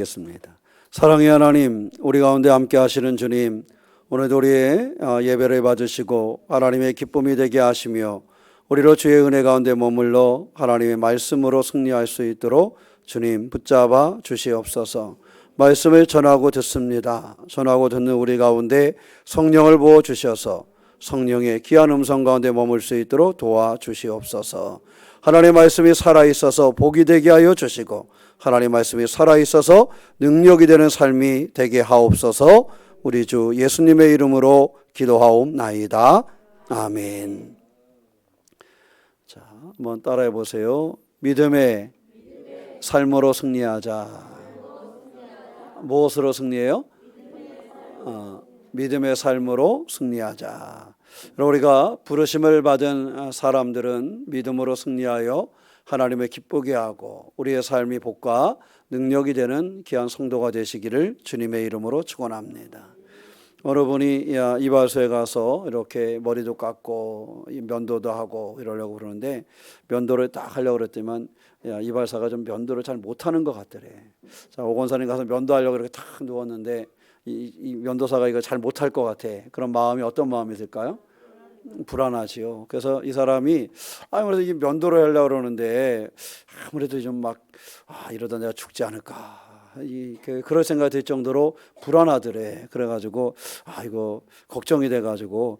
겠습니다. 사랑의 하나님, 우리 가운데 함께 하시는 주님, 오늘도 우리의 예배를 봐주시고 하나님의 기쁨이 되게 하시며 우리로 주의 은혜 가운데 머물러 하나님의 말씀으로 승리할 수 있도록 주님 붙잡아 주시옵소서. 말씀을 전하고 듣습니다. 전하고 듣는 우리 가운데 성령을 부어 주셔서 성령의 귀한 음성 가운데 머물 수 있도록 도와주시옵소서. 하나님의 말씀이 살아있어서 복이 되게 하여 주시고 하나님의 말씀이 살아있어서 능력이 되는 삶이 되게 하옵소서. 우리 주 예수님의 이름으로 기도하옵나이다. 아멘. 자, 한번 따라해 보세요. 믿음의 삶으로 승리하자. 무엇으로 승리해요? 믿음의 삶으로 승리하자. 우리가 부르심을 받은 사람들은 믿음으로 승리하여 하나님을 기쁘게 하고 우리의 삶이 복과 능력이 되는 귀한 성도가 되시기를 주님의 이름으로 축원합니다. 어느 분이 이발소에 가서 이렇게 머리도 깎고 면도도 하고 이러려고 그러는데 면도를 딱 하려고 그랬더니만 이발사가 좀 면도를 잘 못하는 것 같더래. 자, 오 권사님 가서 면도하려고 이렇게 탁 누웠는데 이 면도사가 이거 잘 못할 것 같아. 그런 마음이 어떤 마음이 들까요? 불안하지요. 그래서 이 사람이 아무래도 이 면도를 하려고 그러는데 아무래도 좀 막 이러다 내가 죽지 않을까 그럴 생각이 들 정도로 불안하더래. 그래가지고 이거 걱정이 돼가지고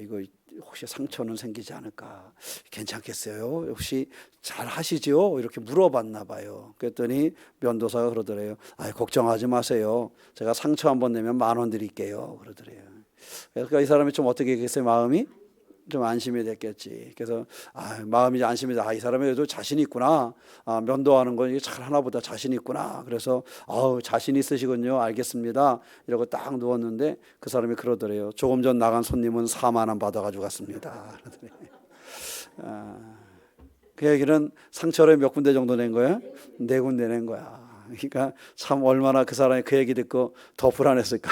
이거 혹시 상처는 생기지 않을까, 괜찮겠어요? 혹시 잘 하시지요? 이렇게 물어봤나 봐요. 그랬더니 면도사가 그러더래요. 걱정하지 마세요. 제가 상처 한번 내면 10,000원 드릴게요. 그러더래요. 그러니까 이 사람이 좀 어떻게 했겠어요? 마음이 좀 안심이 됐겠지. 그래서 마음이 안심이 돼. 이 사람이 그래도 자신 있구나. 면도하는 거 잘 하나 보다 자신 있구나. 그래서 자신 있으시군요. 알겠습니다. 이러고 딱 누웠는데 그 사람이 그러더래요. 조금 전 나간 손님은 40,000원 받아가지고 갔습니다. 그 얘기는 상처를 몇 군데 정도 낸 거야? 4군데 낸 거야. 그러니까 참 얼마나 그 사람이 그 얘기 듣고 더 불안했을까.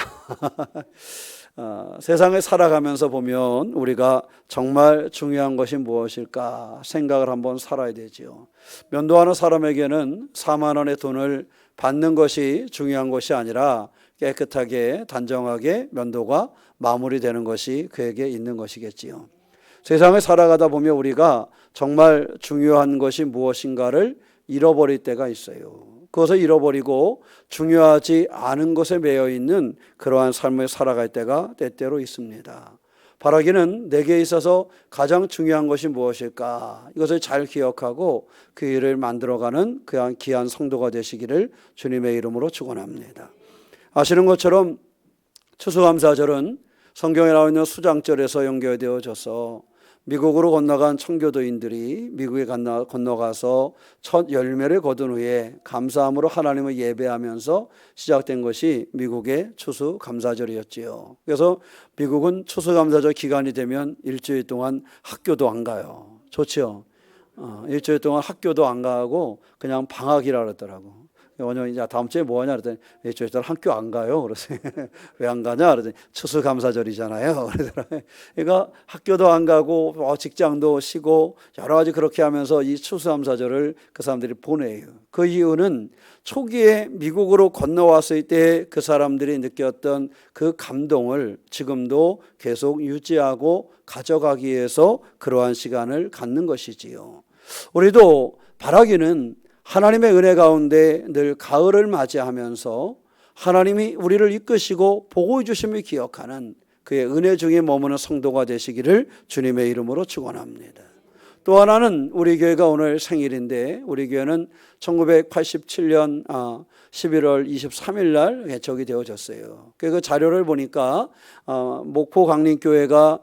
세상을 살아가면서 보면 우리가 정말 중요한 것이 무엇일까 생각을 한번 살아야 되지요. 면도하는 사람에게는 40,000원의 돈을 받는 것이 중요한 것이 아니라 깨끗하게 단정하게 면도가 마무리되는 것이 그에게 있는 것이겠지요. 세상을 살아가다 보면 우리가 정말 중요한 것이 무엇인가를 잃어버릴 때가 있어요. 그것을 잃어버리고 중요하지 않은 것에 매여 있는 그러한 삶을 살아갈 때가 때때로 있습니다. 바라기는 내게 있어서 가장 중요한 것이 무엇일까? 이것을 잘 기억하고 그 일을 만들어가는 그한 귀한 성도가 되시기를 주님의 이름으로 축원합니다. 아시는 것처럼 추수감사절은 성경에 나와 있는 수장절에서 연결되어져서 미국으로 건너간 청교도인들이 미국에 건너가서 첫 열매를 거둔 후에 감사함으로 하나님을 예배하면서 시작된 것이 미국의 추수감사절이었지요. 그래서 미국은 추수감사절 기간이 되면 일주일 동안 학교도 안 가요. 좋죠? 일주일 동안 학교도 안 가고 그냥 방학이라 그러더라고. 원영이 이제 다음 주에 뭐 하냐 그랬더니 일주일 동안 학교 안 가요. 그래서 왜 안 가냐 그랬더니 추수감사절이잖아요. 그러더라고요. 그러니까 학교도 안 가고 직장도 쉬고 여러 가지 그렇게 하면서 이 추수감사절을 그 사람들이 보내요. 그 이유는 초기에 미국으로 건너왔을 때 그 사람들이 느꼈던 그 감동을 지금도 계속 유지하고 가져가기 위해서 그러한 시간을 갖는 것이지요. 우리도 바라기는 하나님의 은혜 가운데 늘 가을을 맞이하면서 하나님이 우리를 이끄시고 보호해 주심을 기억하는 그의 은혜 중에 머무는 성도가 되시기를 주님의 이름으로 축원합니다. 또 하나는 우리 교회가 오늘 생일인데 우리 교회는 1987년 11월 23일 날 개척이 되어졌어요. 그 자료를 보니까 목포 강림교회가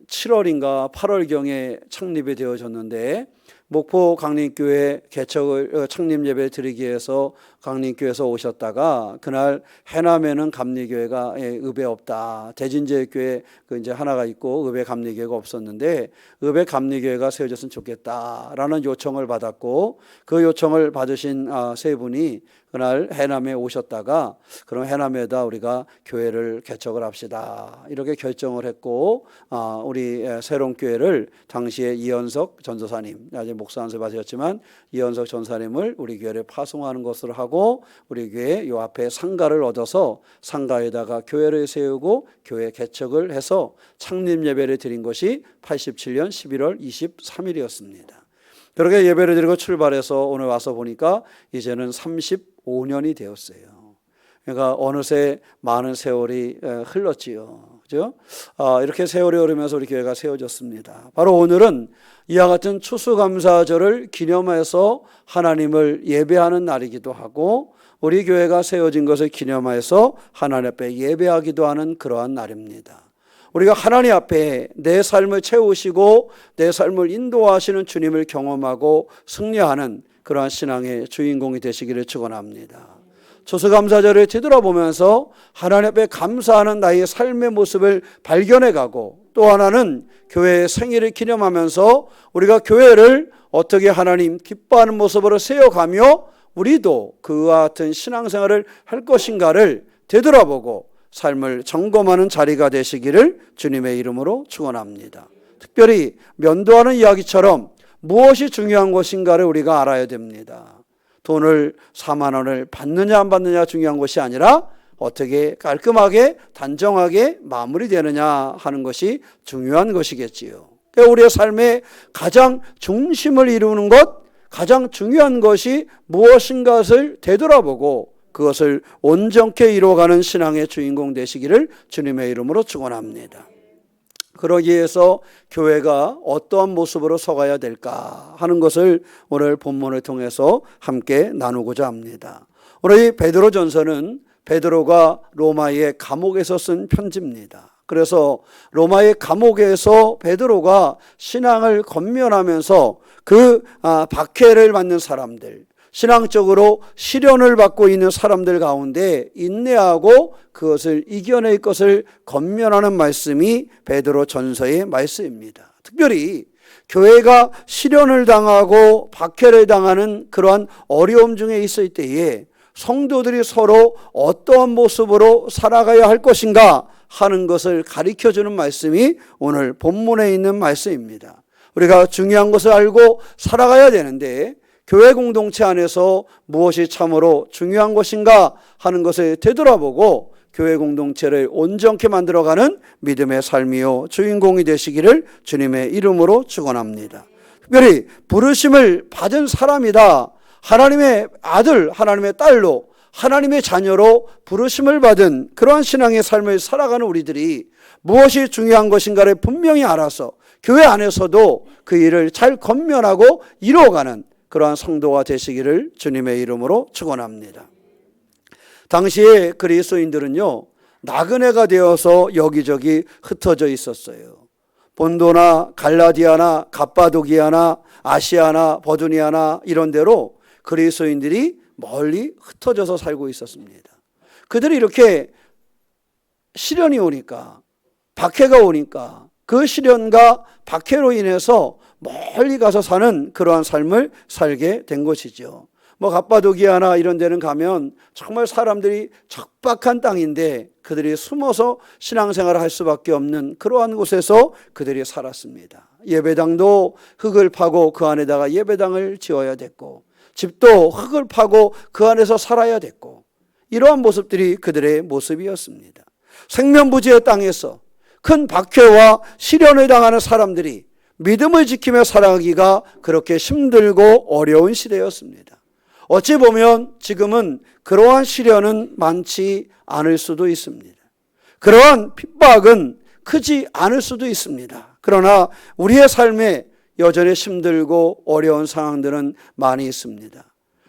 7월인가 8월경에 창립이 되어졌는데 목포 강림교회 개척을 창립 예배 드리기 위해서 강림교회에서 오셨다가 그날 해남에는 감리교회가 읍에 없다. 대진제교회 이제 하나가 있고 읍에 감리교회가 없었는데 읍에 감리교회가 세워졌으면 좋겠다라는 요청을 받았고 그 요청을 받으신 세 분이 그날 해남에 오셨다가 그럼 해남에다 우리가 교회를 개척을 합시다 이렇게 결정을 했고 우리 새로운 교회를 당시에 이현석 전도사님 목사 안수 받으셨지만 이현석 전사님을 우리 교회에 파송하는 것으로 하고 우리 교회 요 앞에 상가를 얻어서 상가에다가 교회를 세우고 교회 개척을 해서 창립 예배를 드린 것이 87년 11월 23일이었습니다. 그렇게 예배를 드리고 출발해서 오늘 와서 보니까 이제는 35년이 되었어요. 그러니까 어느새 많은 세월이 흘렀지요. 그죠? 이렇게 세월이 흐르면서 우리 교회가 세워졌습니다. 바로 오늘은 이와 같은 추수감사절을 기념해서 하나님을 예배하는 날이기도 하고 우리 교회가 세워진 것을 기념해서 하나님 앞에 예배하기도 하는 그러한 날입니다. 우리가 하나님 앞에 내 삶을 채우시고 내 삶을 인도하시는 주님을 경험하고 승리하는 그러한 신앙의 주인공이 되시기를 축원합니다. 추수감사절을 뒤돌아보면서 하나님 앞에 감사하는 나의 삶의 모습을 발견해가고 또 하나는 교회의 생일을 기념하면서 우리가 교회를 어떻게 하나님 기뻐하는 모습으로 세워가며 우리도 그와 같은 신앙생활을 할 것인가를 되돌아보고 삶을 점검하는 자리가 되시기를 주님의 이름으로 축원합니다. 특별히 면도하는 이야기처럼 무엇이 중요한 것인가를 우리가 알아야 됩니다. 돈을 4만 원을 받느냐 안 받느냐 중요한 것이 아니라 어떻게 깔끔하게 단정하게 마무리되느냐 하는 것이 중요한 것이겠지요. 그러니까 우리의 삶의 가장 중심을 이루는 것, 가장 중요한 것이 무엇인가를 되돌아보고 그것을 온전케 이루어가는 신앙의 주인공 되시기를 주님의 이름으로 축원합니다. 그러기 위해서 교회가 어떠한 모습으로 서가야 될까 하는 것을 오늘 본문을 통해서 함께 나누고자 합니다. 오늘 이 베드로전서는 베드로가 로마의 감옥에서 쓴 편지입니다. 그래서 로마의 감옥에서 베드로가 신앙을 권면하면서 그 박해를 받는 사람들, 신앙적으로 시련을 받고 있는 사람들 가운데 인내하고 그것을 이겨낼 것을 권면하는 말씀이 베드로 전서의 말씀입니다. 특별히 교회가 시련을 당하고 박해를 당하는 그러한 어려움 중에 있을 때에 성도들이 서로 어떠한 모습으로 살아가야 할 것인가 하는 것을 가르쳐주는 말씀이 오늘 본문에 있는 말씀입니다. 우리가 중요한 것을 알고 살아가야 되는데 교회 공동체 안에서 무엇이 참으로 중요한 것인가 하는 것을 되돌아보고 교회 공동체를 온전케 만들어가는 믿음의 삶이요 주인공이 되시기를 주님의 이름으로 축원합니다. 특별히 부르심을 받은 사람이다. 하나님의 아들, 하나님의 딸로, 하나님의 자녀로 부르심을 받은 그러한 신앙의 삶을 살아가는 우리들이 무엇이 중요한 것인가를 분명히 알아서 교회 안에서도 그 일을 잘 권면하고 이루어가는 그러한 성도가 되시기를 주님의 이름으로 축원합니다. 당시에 그리스도인들은요, 나그네가 되어서 여기저기 흩어져 있었어요. 본도나 갈라디아나 갑바도기아나 아시아나 버두니아나 이런 데로 그리스도인들이 멀리 흩어져서 살고 있었습니다. 그들이 이렇게 시련이 오니까, 박해가 오니까 그 시련과 박해로 인해서 멀리 가서 사는 그러한 삶을 살게 된 것이죠. 갑바도기아나 이런 데는 가면 정말 사람들이 적박한 땅인데 그들이 숨어서 신앙생활을 할 수밖에 없는 그러한 곳에서 그들이 살았습니다. 예배당도 흙을 파고 그 안에다가 예배당을 지어야 됐고, 집도 흙을 파고 그 안에서 살아야 됐고, 이러한 모습들이 그들의 모습이었습니다. 생면부지의 땅에서 큰 박해와 시련을 당하는 사람들이 믿음을 지키며 살아가기가 그렇게 힘들고 어려운 시대였습니다. 어찌 보면 지금은 그러한 시련은 많지 않을 수도 있습니다. 그러한 핍박은 크지 않을 수도 있습니다. 그러나 우리의 삶에 여전히 힘들고 어려운 상황들은 많이 있습니다.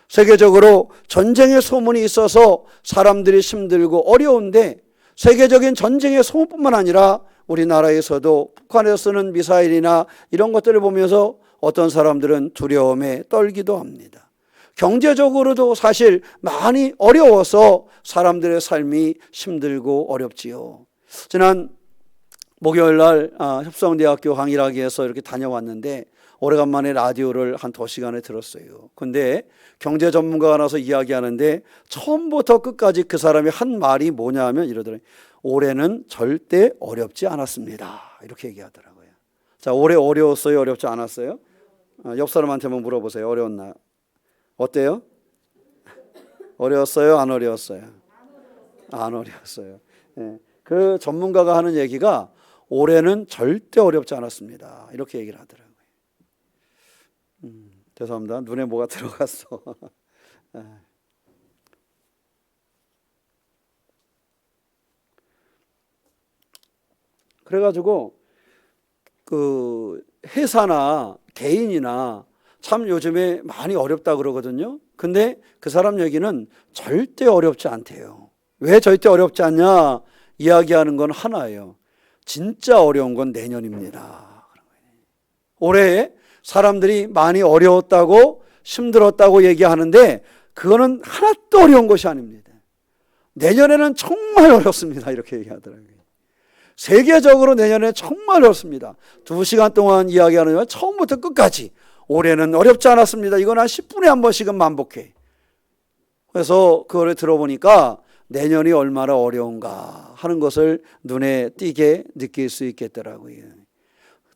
세계적으로 전쟁의 소문이 있어서 사람들이 힘들고 어려운데 세계적인 전쟁의 소문뿐만 아니라 우리나라에서도 북한에서 쓰는 미사일이나 이런 것들을 보면서 어떤 사람들은 두려움에 떨기도 합니다. 경제적으로도 사실 많이 어려워서 사람들의 삶이 힘들고 어렵지요. 지난 목요일 날 협성대학교 강의하기위해서 이렇게 다녀왔는데 오래간만에 라디오를 한 2시간을 들었어요. 근데 경제 전문가가 나서 이야기하는데 처음부터 끝까지 그 사람이 한 말이 뭐냐 하면 이러더라고요. 올해는 절대 어렵지 않았습니다. 이렇게 얘기하더라고요. 자, 올해 어려웠어요? 어렵지 않았어요? 옆 사람한테 한번 물어보세요. 어려웠나? 어때요? 어려웠어요? 안 어려웠어요? 안 어려웠어요. 예. 그 전문가가 하는 얘기가 올해는 절대 어렵지 않았습니다. 이렇게 얘기를 하더라고요. 죄송합니다. 눈에 뭐가 들어갔어. 그래가지고 그 회사나 개인이나 참 요즘에 많이 어렵다 그러거든요. 근데 그 사람 얘기는 절대 어렵지 않대요. 왜 절대 어렵지 않냐 이야기하는 건 하나예요. 진짜 어려운 건 내년입니다. 올해 사람들이 많이 어려웠다고 힘들었다고 얘기하는데 그거는 하나도 어려운 것이 아닙니다. 내년에는 정말 어렵습니다. 이렇게 얘기하더라고요. 세계적으로 내년에 정말 어렵습니다. 2시간 동안 이야기하는 건 처음부터 끝까지 올해는 어렵지 않았습니다. 이건 한 10분에 한 번씩은 반복해. 그래서 그거를 들어보니까 내년이 얼마나 어려운가 하는 것을 눈에 띄게 느낄 수 있겠더라고요.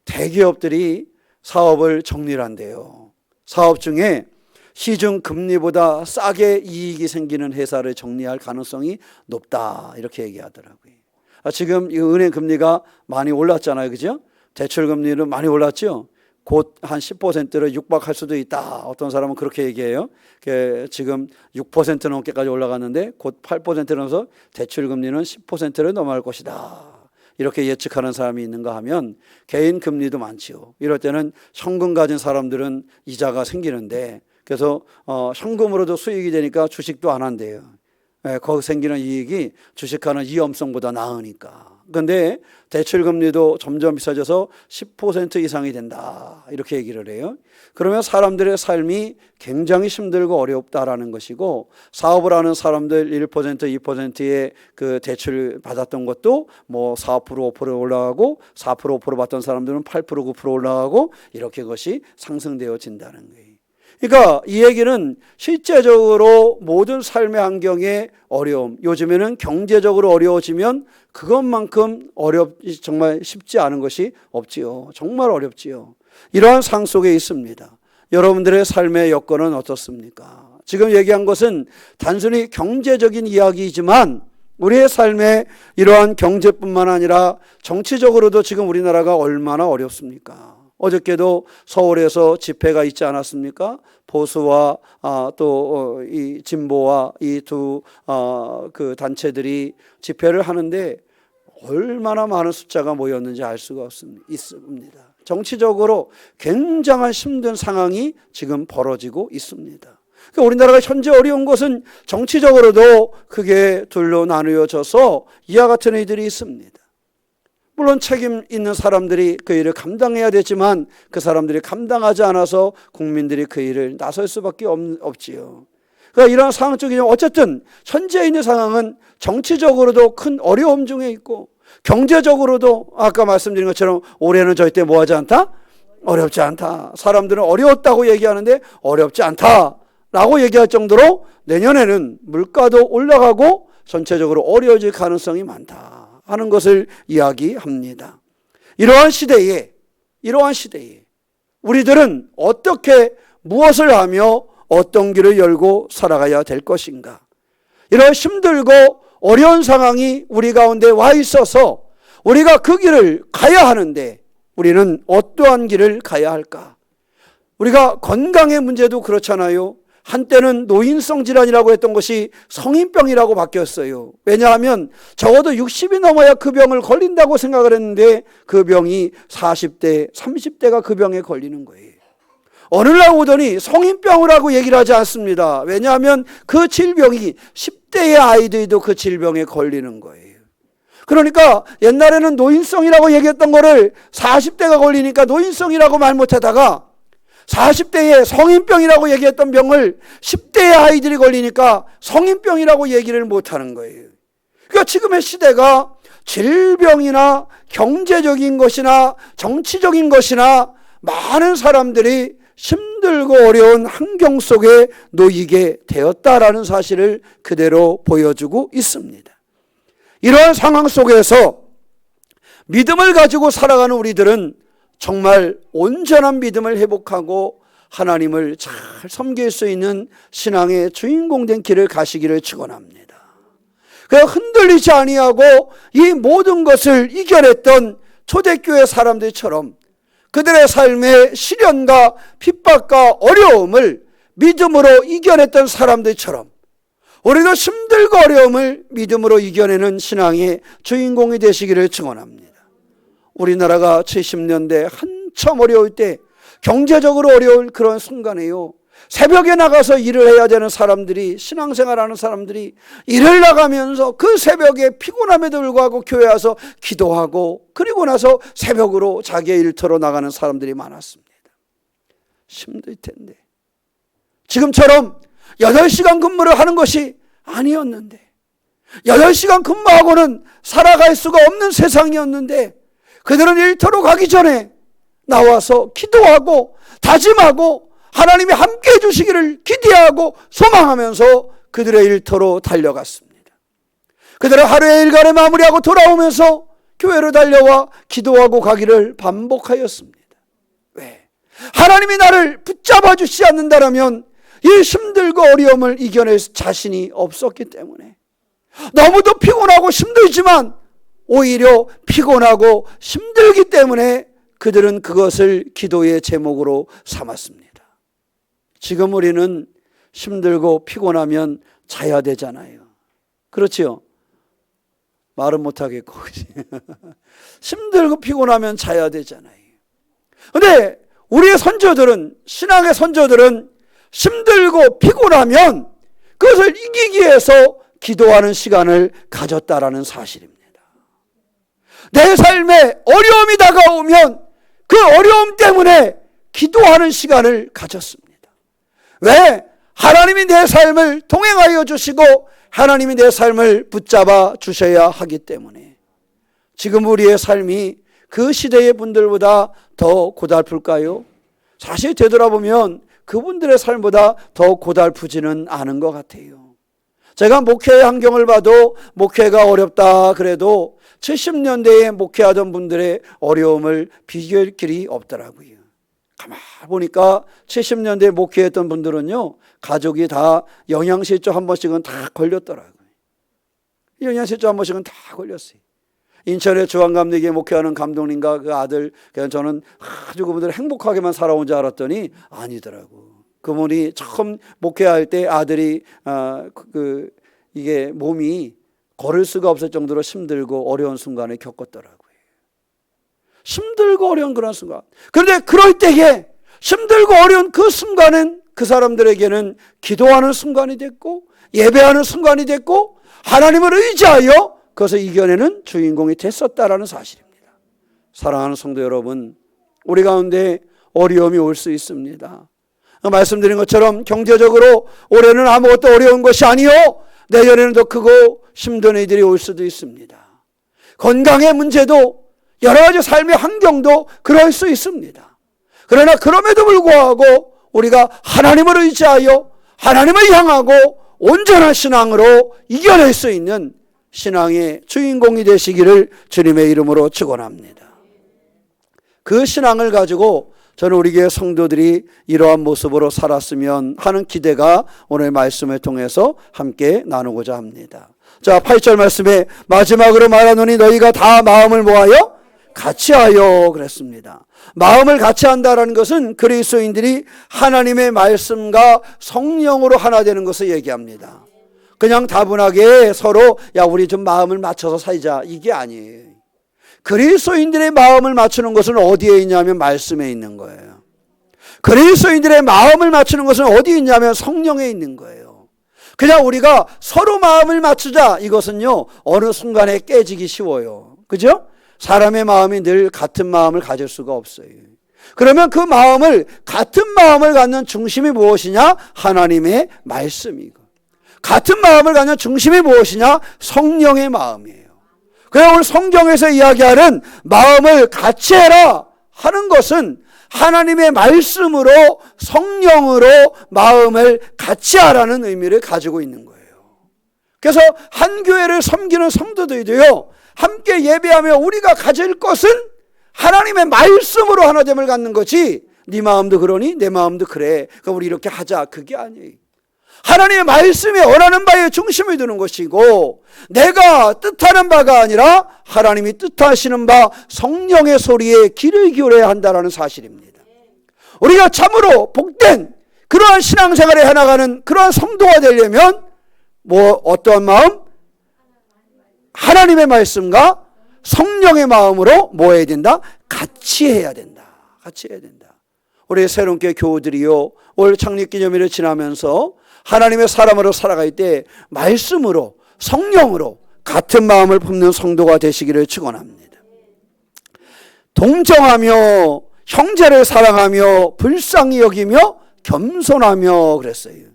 대기업들이 사업을 정리를 한대요. 사업 중에 시중 금리보다 싸게 이익이 생기는 회사를 정리할 가능성이 높다 이렇게 얘기하더라고요. 지금 이 은행 금리가 많이 올랐잖아요. 그죠? 대출 금리는 많이 올랐죠. 곧 한 10%를 육박할 수도 있다. 어떤 사람은 그렇게 얘기해요. 지금 6% 넘게까지 올라갔는데 곧 8% 넘어서 대출 금리는 10%를 넘어갈 것이다. 이렇게 예측하는 사람이 있는가 하면 개인 금리도 많지요. 이럴 때는 현금 가진 사람들은 이자가 생기는데 그래서 현금으로도 수익이 되니까 주식도 안 한대요. 거기 생기는 이익이 주식하는 위험성보다 나으니까. 그런데 대출금리도 점점 비싸져서 10% 이상이 된다 이렇게 얘기를 해요. 그러면 사람들의 삶이 굉장히 힘들고 어렵다라는 것이고 사업을 하는 사람들 1% 2%의 그 대출 받았던 것도 뭐 4% 5% 올라가고 4% 5% 받던 사람들은 8% 9% 올라가고 이렇게 그것이 상승되어진다는 거예요. 그러니까 이 얘기는 실제적으로 모든 삶의 환경의 어려움, 요즘에는 경제적으로 어려워지면 그것만큼 정말 쉽지 않은 것이 없지요. 정말 어렵지요. 이러한 상황 속에 있습니다. 여러분들의 삶의 여건은 어떻습니까? 지금 얘기한 것은 단순히 경제적인 이야기이지만 우리의 삶에 이러한 경제뿐만 아니라 정치적으로도 지금 우리나라가 얼마나 어렵습니까? 어저께도 서울에서 집회가 있지 않았습니까? 보수와 또 이 진보와 이 두 그 단체들이 집회를 하는데 얼마나 많은 숫자가 모였는지 알 수가 있습니다. 정치적으로 굉장한 힘든 상황이 지금 벌어지고 있습니다. 그러니까 우리나라가 현재 어려운 것은 정치적으로도 크게 둘로 나누어져서 이와 같은 일들이 있습니다. 물론 책임 있는 사람들이 그 일을 감당해야 되지만 그 사람들이 감당하지 않아서 국민들이 그 일을 나설 수밖에 없지요. 그러니까 이런 상황 쪽에 어쨌든 현재 있는 상황은 정치적으로도 큰 어려움 중에 있고 경제적으로도 아까 말씀드린 것처럼 올해는 절대 뭐하지 않다? 어렵지 않다. 사람들은 어려웠다고 얘기하는데 어렵지 않다라고 얘기할 정도로 내년에는 물가도 올라가고 전체적으로 어려워질 가능성이 많다 하는 것을 이야기합니다. 이러한 시대에 우리들은 어떻게 무엇을 하며 어떤 길을 열고 살아가야 될 것인가? 이런 힘들고 어려운 상황이 우리 가운데 와 있어서 우리가 그 길을 가야 하는데 우리는 어떠한 길을 가야 할까? 우리가 건강의 문제도 그렇잖아요. 한때는 노인성 질환이라고 했던 것이 성인병이라고 바뀌었어요. 왜냐하면 적어도 60이 넘어야 그 병을 걸린다고 생각을 했는데 그 병이 40대, 30대가 그 병에 걸리는 거예요. 어느 날 오더니 성인병이라고 얘기를 하지 않습니다. 왜냐하면 그 질병이 10대의 아이들도 그 질병에 걸리는 거예요. 그러니까 옛날에는 노인성이라고 얘기했던 거를 40대가 걸리니까 노인성이라고 말 못하다가 40대에 성인병이라고 얘기했던 병을 10대의 아이들이 걸리니까 성인병이라고 얘기를 못하는 거예요. 그러니까 지금의 시대가 질병이나 경제적인 것이나 정치적인 것이나 많은 사람들이 힘들고 어려운 환경 속에 놓이게 되었다라는 사실을 그대로 보여주고 있습니다. 이러한 상황 속에서 믿음을 가지고 살아가는 우리들은 정말 온전한 믿음을 회복하고 하나님을 잘 섬길 수 있는 신앙의 주인공 된 길을 가시기를 축원합니다. 그냥 흔들리지 아니하고 이 모든 것을 이겨냈던 초대교회 사람들처럼 그들의 삶의 시련과 핍박과 어려움을 믿음으로 이겨냈던 사람들처럼 우리도 힘들고 어려움을 믿음으로 이겨내는 신앙의 주인공이 되시기를 축원합니다. 우리나라가 70년대 한참 어려울 때, 경제적으로 어려울 그런 순간에요, 새벽에 나가서 일을 해야 되는 사람들이, 신앙생활하는 사람들이 일을 나가면서 그 새벽에 피곤함에도 불구하고 교회 와서 기도하고 그리고 나서 새벽으로 자기의 일터로 나가는 사람들이 많았습니다. 힘들 텐데 지금처럼 8시간 근무를 하는 것이 아니었는데, 8시간 근무하고는 살아갈 수가 없는 세상이었는데, 그들은 일터로 가기 전에 나와서 기도하고 다짐하고 하나님이 함께 해주시기를 기대하고 소망하면서 그들의 일터로 달려갔습니다. 그들은 하루의 일과를 마무리하고 돌아오면서 교회로 달려와 기도하고 가기를 반복하였습니다. 왜? 하나님이 나를 붙잡아 주시지 않는다면 이 힘들고 어려움을 이겨낼 자신이 없었기 때문에, 너무도 피곤하고 힘들지만 오히려 피곤하고 힘들기 때문에 그들은 그것을 기도의 제목으로 삼았습니다. 지금 우리는 힘들고 피곤하면 자야 되잖아요. 그렇죠? 말은 못하겠고 힘들고 피곤하면 자야 되잖아요. 그런데 우리의 선조들은, 신앙의 선조들은 힘들고 피곤하면 그것을 이기기 위해서 기도하는 시간을 가졌다라는 사실입니다. 내 삶에 어려움이 다가오면 그 어려움 때문에 기도하는 시간을 가졌습니다. 왜? 하나님이 내 삶을 동행하여 주시고 하나님이 내 삶을 붙잡아 주셔야 하기 때문에. 지금 우리의 삶이 그 시대의 분들보다 더 고달플까요? 사실 되돌아보면 그분들의 삶보다 더 고달프지는 않은 것 같아요. 제가 목회의 환경을 봐도 목회가 어렵다 그래도 70년대에 목회하던 분들의 어려움을 비교할 길이 없더라고요. 가만 보니까 70년대에 목회했던 분들은요, 가족이 다 영양실조 한 번씩은 다 걸렸더라고요. 영양실조 한 번씩은 다 걸렸어요. 인천의 주한감리교회 목회하는 감독님과 그 아들, 그냥 저는 아주 그분들 행복하게만 살아온 줄 알았더니 아니더라고. 그분이 처음 목회할 때 아들이 이게 몸이 걸을 수가 없을 정도로 힘들고 어려운 순간을 겪었더라고요. 힘들고 어려운 그런 순간. 그런데 그럴 때에 힘들고 어려운 그 순간은 그 사람들에게는 기도하는 순간이 됐고 예배하는 순간이 됐고 하나님을 의지하여 그것을 이겨내는 주인공이 됐었다라는 사실입니다. 사랑하는 성도 여러분, 우리 가운데 어려움이 올 수 있습니다. 말씀드린 것처럼 경제적으로 올해는 아무것도 어려운 것이 아니요, 내년에는 더 크고 힘든 일들이 올 수도 있습니다. 건강의 문제도 여러 가지 삶의 환경도 그럴 수 있습니다. 그러나 그럼에도 불구하고 우리가 하나님을 의지하여 하나님을 향하고 온전한 신앙으로 이겨낼 수 있는 신앙의 주인공이 되시기를 주님의 이름으로 축원합니다. 그 신앙을 가지고 저는 우리 교회 성도들이 이러한 모습으로 살았으면 하는 기대가 오늘 말씀을 통해서 함께 나누고자 합니다. 자, 8절 말씀에 마지막으로 말하노니 너희가 다 마음을 모아요 같이하여 그랬습니다. 마음을 같이 한다라는 것은 그리스도인들이 하나님의 말씀과 성령으로 하나 되는 것을 얘기합니다. 그냥 다분하게 서로 야 우리 좀 마음을 맞춰서 살자, 이게 아니에요. 그리스도인들의 마음을 맞추는 것은 어디에 있냐면 말씀에 있는 거예요. 그리스도인들의 마음을 맞추는 것은 어디에 있냐면 성령에 있는 거예요. 그냥 우리가 서로 마음을 맞추자, 이것은요 어느 순간에 깨지기 쉬워요. 그죠? 사람의 마음이 늘 같은 마음을 가질 수가 없어요. 그러면 그 마음을, 같은 마음을 갖는 중심이 무엇이냐? 하나님의 말씀이고, 같은 마음을 갖는 중심이 무엇이냐? 성령의 마음이에요. 그래서 오늘 성경에서 이야기하는 마음을 같이 해라 하는 것은 하나님의 말씀으로, 성령으로 마음을 같이 하라는 의미를 가지고 있는 거예요. 그래서 한 교회를 섬기는 성도들도요, 함께 예배하며 우리가 가질 것은 하나님의 말씀으로 하나됨을 갖는 거지 네 마음도 그러니 내 마음도 그래 그럼 우리 이렇게 하자 그게 아니에요. 하나님의 말씀이 원하는 바에 중심을 두는 것이고 내가 뜻하는 바가 아니라 하나님이 뜻하시는 바 성령의 소리에 귀를 기울여야 한다는 사실입니다. 우리가 참으로 복된 그러한 신앙생활에 해나가는 그러한 성도가 되려면 어떠한 마음? 하나님의 말씀과 성령의 마음으로 뭐 해야 된다? 같이 해야 된다. 같이 해야 된다. 우리 새롭게 교우들이요 올 창립기념일을 지나면서 하나님의 사람으로 살아갈 때 말씀으로 성령으로 같은 마음을 품는 성도가 되시기를 축원합니다. 동정하며 형제를 사랑하며 불쌍히 여기며 겸손하며 그랬어요.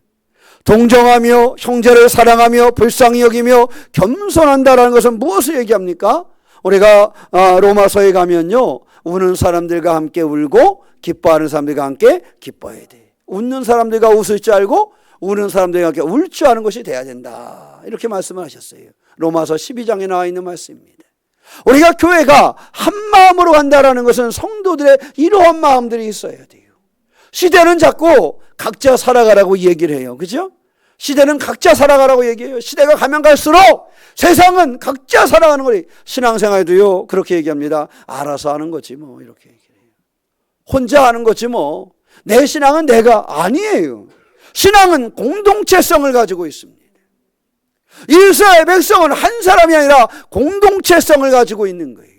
동정하며 형제를 사랑하며 불쌍히 여기며 겸손한다라는 것은 무엇을 얘기합니까? 우리가 로마서에 가면요 우는 사람들과 함께 울고 기뻐하는 사람들과 함께 기뻐해야 돼. 웃는 사람들과 웃을 줄 알고 우는 사람들과 함께 울 줄 아는 것이 돼야 된다. 이렇게 말씀을 하셨어요. 로마서 12장에 나와 있는 말씀입니다. 우리가 교회가 한 마음으로 간다라는 것은 성도들의 이러한 마음들이 있어야 돼요. 시대는 자꾸 각자 살아가라고 얘기를 해요. 그죠? 시대는 각자 살아가라고 얘기해요. 시대가 가면 갈수록 세상은 각자 살아가는 거리. 신앙생활도요 그렇게 얘기합니다. 알아서 하는 거지 뭐 이렇게 얘기해요. 혼자 하는 거지 뭐. 내 신앙은 내가 아니에요. 신앙은 공동체성을 가지고 있습니다. 이스라엘 백성은 한 사람이 아니라 공동체성을 가지고 있는 거예요.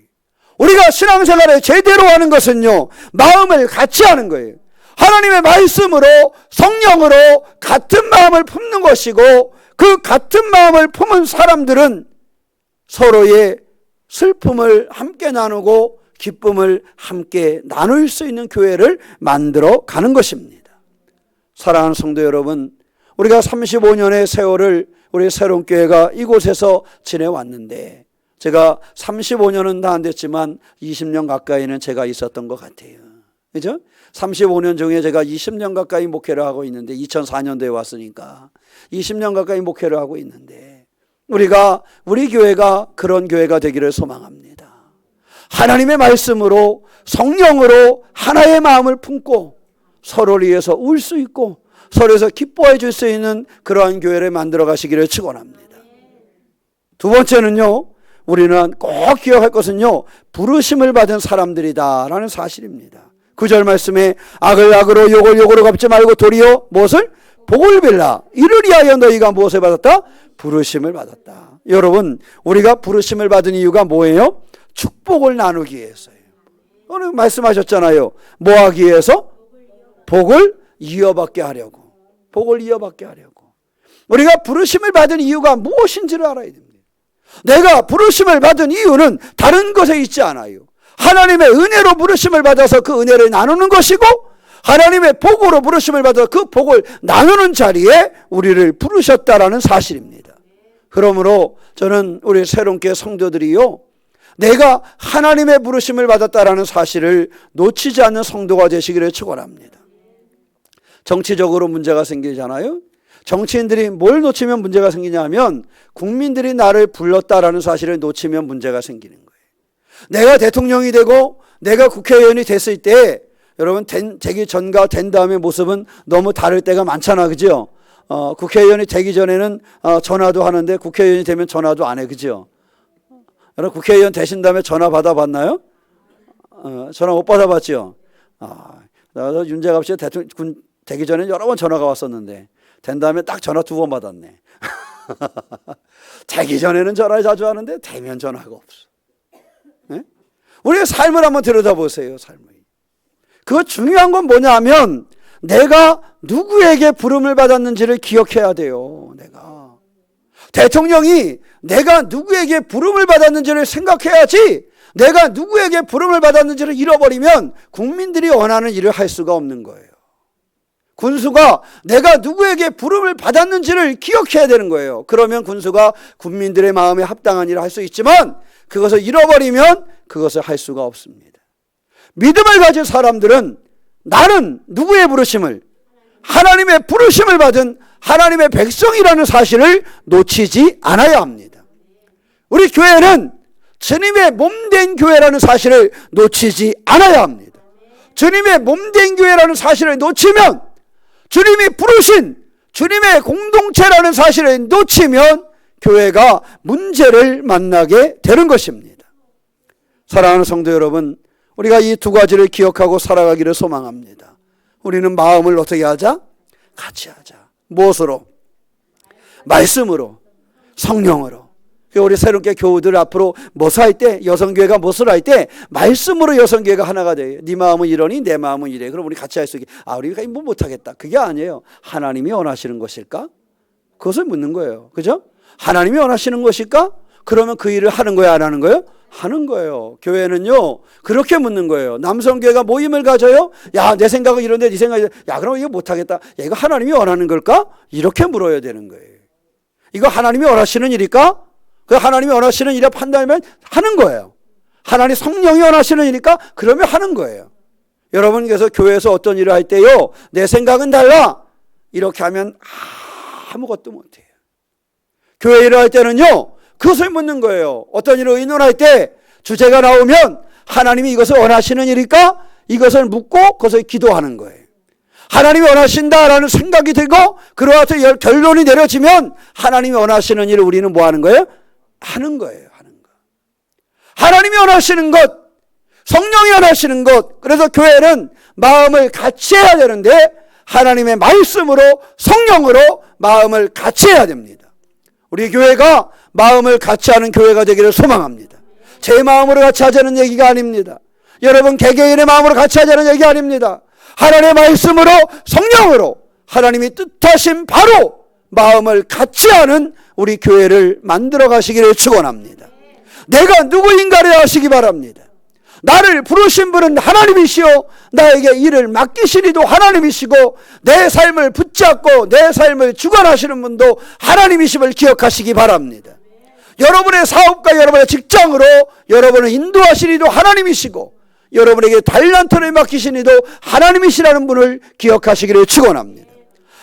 우리가 신앙생활을 제대로 하는 것은요 마음을 같이 하는 거예요. 하나님의 말씀으로 성령으로 같은 마음을 품는 것이고 그 같은 마음을 품은 사람들은 서로의 슬픔을 함께 나누고 기쁨을 함께 나눌 수 있는 교회를 만들어 가는 것입니다. 사랑하는 성도 여러분, 우리가 35년의 세월을 우리 새로운 교회가 이곳에서 지내왔는데 제가 35년은 다 안 됐지만 20년 가까이는 제가 있었던 것 같아요. 그죠? 35년 중에 제가 20년 가까이 목회를 하고 있는데 2004년도에 왔으니까 20년 가까이 목회를 하고 있는데 우리 교회가 그런 교회가 되기를 소망합니다. 하나님의 말씀으로 성령으로 하나의 마음을 품고 서로를 위해서 울 수 있고 서로에서 기뻐해 줄 수 있는 그러한 교회를 만들어 가시기를 축원합니다. 두 번째는요, 우리는 꼭 기억할 것은요, 부르심을 받은 사람들이다라는 사실입니다. 9절 말씀에 악을 악으로 욕을 욕으로 갚지 말고 도리어 무엇을? 복을 빌라. 이를 위하여 너희가 무엇을 받았다? 부르심을 받았다. 여러분, 우리가 부르심을 받은 이유가 뭐예요? 축복을 나누기 위해서예요. 오늘 말씀하셨잖아요. 뭐 하기 위해서? 복을 이어받게 하려고. 복을 이어받게 하려고. 우리가 부르심을 받은 이유가 무엇인지를 알아야 됩니다. 내가 부르심을 받은 이유는 다른 것에 있지 않아요. 하나님의 은혜로 부르심을 받아서 그 은혜를 나누는 것이고 하나님의 복으로 부르심을 받아서 그 복을 나누는 자리에 우리를 부르셨다라는 사실입니다. 그러므로 저는 우리 새롭게 성도들이요, 내가 하나님의 부르심을 받았다라는 사실을 놓치지 않는 성도가 되시기를 축원합니다. 정치적으로 문제가 생기잖아요. 정치인들이 뭘 놓치면 문제가 생기냐 하면 국민들이 나를 불렀다라는 사실을 놓치면 문제가 생기는 거예요. 내가 대통령이 되고 내가 국회의원이 됐을 때 여러분 되기 전과 된 다음의 모습은 너무 다를 때가 많잖아. 그죠? 국회의원이 되기 전에는 전화도 하는데 국회의원이 되면 전화도 안 해. 그죠? 여러분 국회의원 되신 다음에 전화 받아봤나요? 전화 못 받아봤죠? 나도 윤재갑 씨가 대통령 되기 전에 여러 번 전화가 왔었는데 된 다음에 딱 전화 2번 받았네. 되기 전에는 전화를 자주 하는데 되면 전화가 없어. 네? 우리의 삶을 한번 들여다보세요. 삶을. 그 중요한 건 뭐냐 하면 내가 누구에게 부름을 받았는지를 기억해야 돼요. 내가 대통령이 내가 누구에게 부름을 받았는지를 생각해야지 내가 누구에게 부름을 받았는지를 잃어버리면 국민들이 원하는 일을 할 수가 없는 거예요. 군수가 내가 누구에게 부름을 받았는지를 기억해야 되는 거예요. 그러면 군수가 국민들의 마음에 합당한 일을 할 수 있지만 그것을 잃어버리면 그것을 할 수가 없습니다. 믿음을 가진 사람들은 나는 누구의 부르심을? 하나님의 부르심을 받은 하나님의 백성이라는 사실을 놓치지 않아야 합니다. 우리 교회는 주님의 몸된 교회라는 사실을 놓치지 않아야 합니다. 주님의 몸된 교회라는 사실을 놓치면, 주님이 부르신 주님의 공동체라는 사실을 놓치면 교회가 문제를 만나게 되는 것입니다. 사랑하는 성도 여러분, 우리가 이 두 가지를 기억하고 살아가기를 소망합니다. 우리는 마음을 어떻게 하자? 같이 하자. 무엇으로? 말씀으로, 성령으로. 우리 새롭게 교우들 앞으로 무엇을 할 때, 여성교회가 무엇을 할 때 말씀으로 여성교회가 하나가 돼요. 네 마음은 이러니 내 마음은 이래. 그럼 우리 같이 할 수 있게. 우리가 뭐 못하겠다. 그게 아니에요. 하나님이 원하시는 것일까? 그것을 묻는 거예요. 그죠? 하나님이 원하시는 것일까? 그러면 그 일을 하는 거야, 안 하는 거예요? 하는 거예요. 교회는요, 그렇게 묻는 거예요. 남성교회가 모임을 가져요? 야, 내 생각은 이런데 네 생각이, 야, 그럼 이거 못하겠다. 야, 이거 하나님이 원하는 걸까? 이렇게 물어야 되는 거예요. 이거 하나님이 원하시는 일일까? 그 하나님이 원하시는 일이라 판단하면 하는 거예요. 하나님 성령이 원하시는 일일까? 그러면 하는 거예요. 여러분께서 교회에서 어떤 일을 할 때요, 내 생각은 달라. 이렇게 하면 아무것도 못해요. 교회 일을 할 때는요, 그것을 묻는 거예요. 어떤 일을 의논할 때 주제가 나오면 하나님이 이것을 원하시는 일일까? 이것을 묻고 그것을 기도하는 거예요. 하나님이 원하신다라는 생각이 들고 그러하서 결론이 내려지면 하나님이 원하시는 일을 우리는 뭐 하는 거예요? 하는 거예요. 하는 거. 하나님이 원하시는 것, 성령이 원하시는 것. 그래서 교회는 마음을 같이 해야 되는데 하나님의 말씀으로, 성령으로 마음을 같이 해야 됩니다. 우리 교회가 마음을 같이 하는 교회가 되기를 소망합니다. 제 마음으로 같이 하자는 얘기가 아닙니다. 여러분 개개인의 마음으로 같이 하자는 얘기 아닙니다. 하나님의 말씀으로, 성령으로 하나님이 뜻하신 바로 마음을 같이 하는 우리 교회를 만들어 가시기를 축원합니다. 내가 누구인가를 아시기 바랍니다. 나를 부르신 분은 하나님이시오, 나에게 일을 맡기신 이도 하나님이시고 내 삶을 붙잡고 내 삶을 주관하시는 분도 하나님이심을 기억하시기 바랍니다. 여러분의 사업과 여러분의 직장으로 여러분을 인도하신 이도 하나님이시고 여러분에게 달란트를 맡기신 이도 하나님이시라는 분을 기억하시기를 축원합니다.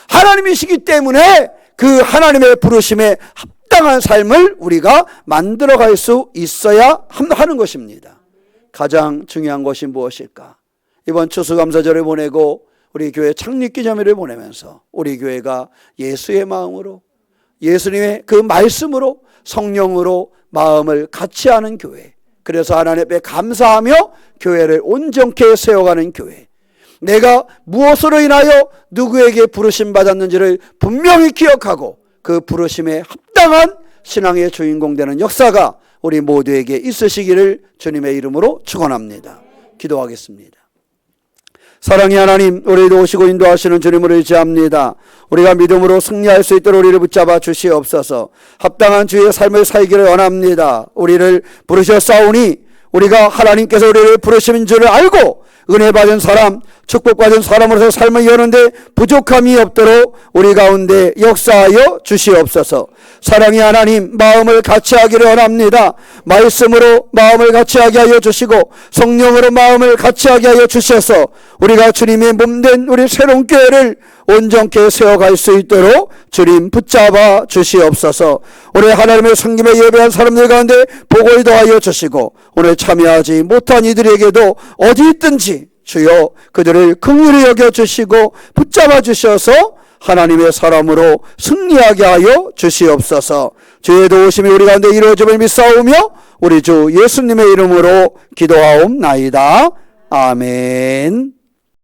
하나님이시기 때문에 그 하나님의 부르심에 합당한 삶을 우리가 만들어갈 수 있어야 하는 것입니다. 가장 중요한 것이 무엇일까? 이번 추수감사절을 보내고 우리 교회 창립기념일을 보내면서 우리 교회가 예수의 마음으로, 예수님의 그 말씀으로, 성령으로 마음을 같이 하는 교회, 그래서 하나님 앞에 감사하며 교회를 온전케 세워가는 교회, 내가 무엇으로 인하여 누구에게 부르심 받았는지를 분명히 기억하고 그 부르심에 합당한 신앙의 주인공 되는 역사가 우리 모두에게 있으시기를 주님의 이름으로 축원합니다. 기도하겠습니다. 사랑의 하나님, 우리를 오시고 인도하시는 주님을 의지합니다. 우리가 믿음으로 승리할 수 있도록 우리를 붙잡아 주시옵소서. 합당한 주의 삶을 살기를 원합니다. 우리를 부르셨사오니 우리가 하나님께서 우리를 부르신 줄을 알고 은혜 받은 사람, 축복받은 사람으로서 삶을 여는데 부족함이 없도록 우리 가운데 역사하여 주시옵소서. 사랑의 하나님, 마음을 같이 하기를 원합니다. 말씀으로 마음을 같이 하게 하여 주시고 성령으로 마음을 같이 하게 하여 주셔서 우리가 주님의 몸된 우리 새로운 교회를 온전케 세워갈 수 있도록 주님 붙잡아 주시옵소서. 오늘 하나님의 성김에 예배한 사람들 가운데 복을 더하여 주시고 오늘 참여하지 못한 이들에게도 어디 있든지 주여 그들을 긍휼히 여겨주시고 붙잡아 주셔서 하나님의 사람으로 승리하게 하여 주시옵소서. 주의 도우심이 우리 가운데 이루어짐을 믿사오며 우리 주 예수님의 이름으로 기도하옵나이다. 아멘.